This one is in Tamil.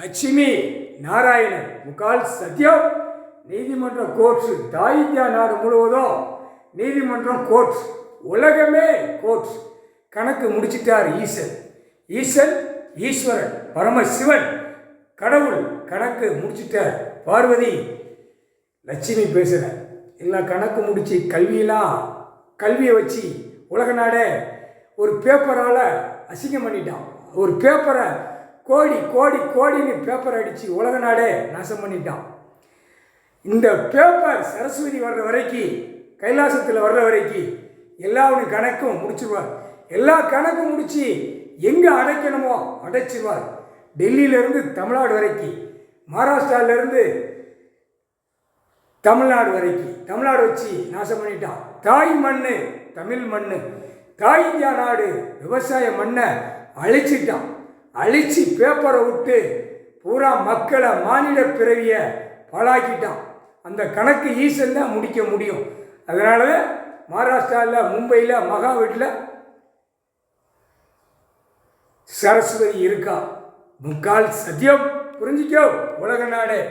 லட்சுமி நாராயணன் முக்கால் சத்தியம் நீதிமன்ற கோர்ட்ஸ் இந்தியா நாடு முழுவதும் நீதிமன்றம் கோர்ட்ஸ் உலகமே கோர்ட்ஸ் கணக்கு முடிச்சிட்டார். ஈசன் ஈஸ்வரன் பரமசிவன் கடவுள் கணக்கு முடிச்சிட்டார். பார்வதி லட்சுமி பேசுகிற எல்லாம் கணக்கு முடித்து கல்வியை வச்சு உலக நாடே ஒரு பேப்பரால் அசிங்கம் பண்ணிட்டான். ஒரு பேப்பரை கோடின்னு பேப்பர் அடித்து உலக நாடே நாசம் பண்ணிட்டான். இந்த பேப்பர் சரஸ்வதி வர்ற வரைக்கும் கைலாசத்தில் வர்ற வரைக்கும் எல்லாரும் கணக்கும் முடிச்சிருவார். எல்லா கணக்கும் முடித்து எங்கே அடைக்கணுமோ அடைச்சிருவார். டெல்லியிலேருந்து தமிழ்நாடு வரைக்கும், மகாராஷ்டிராவிலேருந்து தமிழ்நாடு வரைக்கும் தமிழ்நாடு வச்சு நாசம் பண்ணிட்டான். தாய் மண் தமிழ் மண், இந்தியா நாடு விவசாய மண்ணை அழிச்சிட்டான். அழித்து பேப்பரை விட்டு பூரா மக்களை மாநில பிறவியை பாழாக்கிட்டான். அந்த கணக்கு ஈசன் தான் முடிக்க முடியும். அதனால மகாராஷ்டிராவில் மும்பையில் மகா வீட்டில் சரஸ்வதி இருக்கா. முக்கால் சத்தியம் புரிஞ்சிக்கோ உலக நாடே.